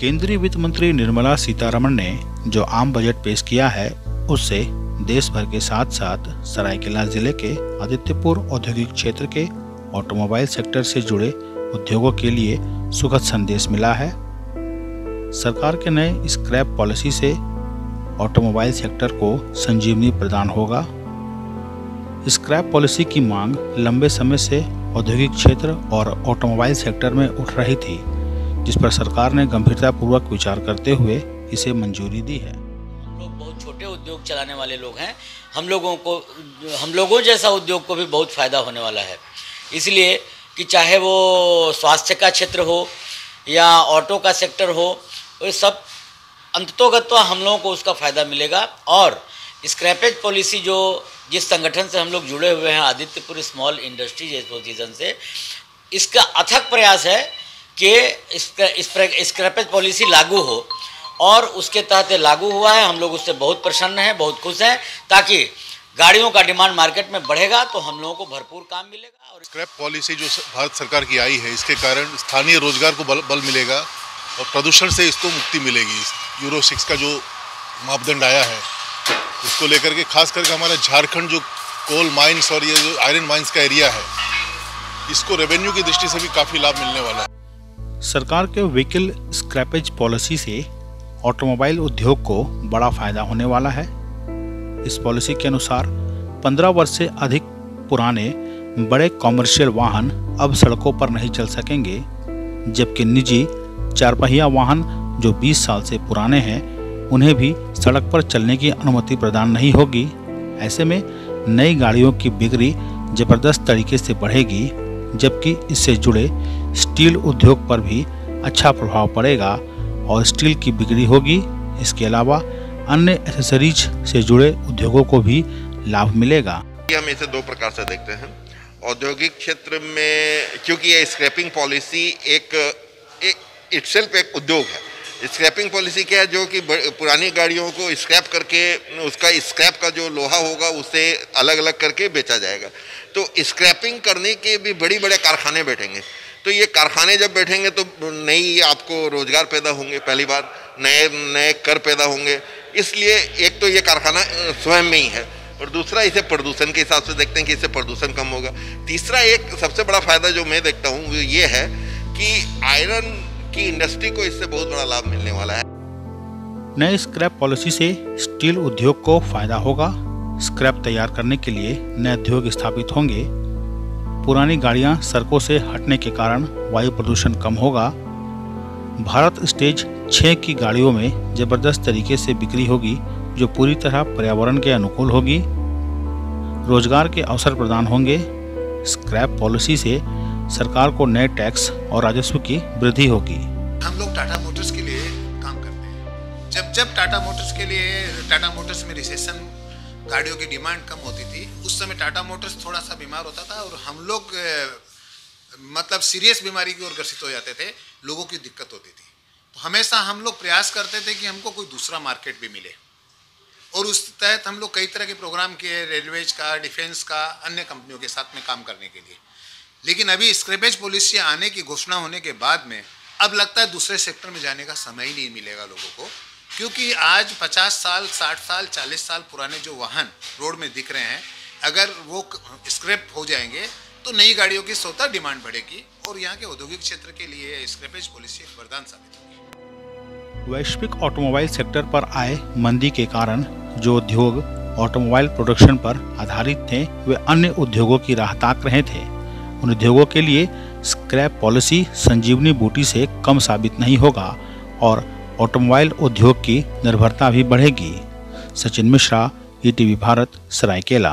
केंद्रीय वित्त मंत्री निर्मला सीतारमण ने जो आम बजट पेश किया है उससे देश भर के साथ साथ सरायकेला जिले के आदित्यपुर औद्योगिक क्षेत्र के ऑटोमोबाइल सेक्टर से जुड़े उद्योगों के लिए सुखद संदेश मिला है। सरकार के नए स्क्रैप पॉलिसी से ऑटोमोबाइल सेक्टर को संजीवनी प्रदान होगा। स्क्रैप पॉलिसी की मांग लंबे समय से औद्योगिक क्षेत्र और ऑटोमोबाइल सेक्टर में उठ रही थी, जिस पर सरकार ने गंभीरतापूर्वक विचार करते हुए इसे मंजूरी दी है। हम लोग बहुत छोटे उद्योग चलाने वाले लोग हैं, हम लोगों जैसा उद्योग को भी बहुत फायदा होने वाला है। इसलिए कि चाहे वो स्वास्थ्य का क्षेत्र हो या ऑटो का सेक्टर हो, वो सब अंततोगत्वा हम लोगों को उसका फ़ायदा मिलेगा। और स्क्रैपेज पॉलिसी जो जिस संगठन से हम लोग जुड़े हुए हैं, आदित्यपुर स्मॉल इंडस्ट्रीज एसोसिएशन से, इसका अथक प्रयास है कि स्क्रैपेज पॉलिसी लागू हो, और उसके तहत लागू हुआ है। हम लोग उससे बहुत प्रसन्न हैं, बहुत खुश हैं, ताकि गाड़ियों का डिमांड मार्केट में बढ़ेगा तो हम लोगों को भरपूर काम मिलेगा। और स्क्रैप पॉलिसी जो भारत सरकार की आई है, इसके कारण स्थानीय रोजगार को बल मिलेगा और प्रदूषण से इसको मुक्ति मिलेगी। यूरो 6 का जो मापदंड आया है उसको लेकर के खास करके हमारा झारखंड जो कोल माइंस और ये जो आयरन माइंस का एरिया है, इसको रेवेन्यू की दृष्टि से भी काफ़ी लाभ मिलने वाला है। सरकार के व्हीकल स्क्रैपेज पॉलिसी से ऑटोमोबाइल उद्योग को बड़ा फायदा होने वाला है। इस पॉलिसी के अनुसार 15 वर्ष से अधिक पुराने बड़े कॉमर्शियल वाहन अब सड़कों पर नहीं चल सकेंगे, जबकि निजी 4 पहिया वाहन जो 20 साल से पुराने हैं उन्हें भी सड़क पर चलने की अनुमति प्रदान नहीं होगी। ऐसे में नई गाड़ियों की बिक्री जबरदस्त तरीके से बढ़ेगी, जबकि इससे जुड़े स्टील उद्योग पर भी अच्छा प्रभाव पड़ेगा और स्टील की बिक्री होगी। इसके अलावा अन्य एक्सेसरीज से जुड़े उद्योगों को भी लाभ मिलेगा। हम इसे 2 प्रकार से देखते हैं। औद्योगिक क्षेत्र में, क्योंकि ये स्क्रैपिंग पॉलिसी एक इटसेल्फ एक उद्योग है। स्क्रैपिंग पॉलिसी क्या है, जो कि पुरानी गाड़ियों को स्क्रैप करके उसका स्क्रैप का जो लोहा होगा उसे अलग अलग करके बेचा जाएगा। तो स्क्रैपिंग करने के भी बड़े कारखाने बैठेंगे। तो ये कारखाने जब बैठेंगे तो नई आपको रोजगार पैदा होंगे, पहली बार नए कर पैदा होंगे। इसलिए एक तो ये कारखाना स्वयं में ही है, और दूसरा इसे प्रदूषण के हिसाब से देखते हैं कि इससे प्रदूषण कम होगा। तीसरा एक सबसे बड़ा फायदा जो मैं देखता हूँ वो ये है कि आयरन की इंडस्ट्री को इससे बहुत बड़ा लाभ मिलने वाला है। नए स्क्रैप पॉलिसी से स्टील उद्योग को फायदा होगा। स्क्रैप तैयार करने के लिए नए उद्योग स्थापित होंगे। पुरानी गाड़ियां सड़कों से हटने के कारण वायु प्रदूषण कम होगा। भारत स्टेज 6 की गाड़ियों में जबरदस्त तरीके से बिक्री होगी, जो पूरी तरह पर्यावरण के अनुकूल होगी। रोजगार के अवसर प्रदान होंगे। स्क्रैप पॉलिसी से सरकार को नए टैक्स और राजस्व की वृद्धि होगी। हम लोग टाटा मोटर्स के लिए काम करते हैं। जब टाटा मोटर्स में रिसेशन, गाड़ियों की डिमांड कम होती थी, उस समय टाटा मोटर्स थोड़ा सा बीमार होता था और हम लोग मतलब सीरियस बीमारी की ओर ग्रसित हो जाते थे, लोगों की दिक्कत होती थी। तो हमेशा हम लोग प्रयास करते थे कि हमको कोई दूसरा मार्केट भी मिले, और उस तहत हम लोग कई तरह के प्रोग्राम किए, रेलवेज का, डिफेंस का, अन्य कंपनियों के साथ में काम करने के लिए। लेकिन अभी स्क्रैपेज पॉलिसी आने की घोषणा होने के बाद में अब लगता है दूसरे सेक्टर में जाने का समय ही नहीं मिलेगा लोगों को, क्योंकि आज 50 साल, 60 साल, 40 साल पुराने जो वाहन रोड में दिख रहे हैं, अगर वो स्क्रैप हो जाएंगे तो नई गाड़ियों की स्वतः डिमांड बढ़ेगी, और यहाँ के औद्योगिक क्षेत्र के लिए स्क्रैपेज पॉलिसी एक वरदान साबित होगी। वैश्विक ऑटोमोबाइल सेक्टर पर आए मंदी के कारण जो उद्योग ऑटोमोबाइल प्रोडक्शन पर आधारित थे, वे अन्य उद्योगों की राह ताक रहे थे। उन उद्योगों के लिए स्क्रैप पॉलिसी संजीवनी बूटी से कम साबित नहीं होगा और ऑटोमोबाइल उद्योग की निर्भरता भी बढ़ेगी। सचिन मिश्रा, ईटीवी भारत, सरायकेला।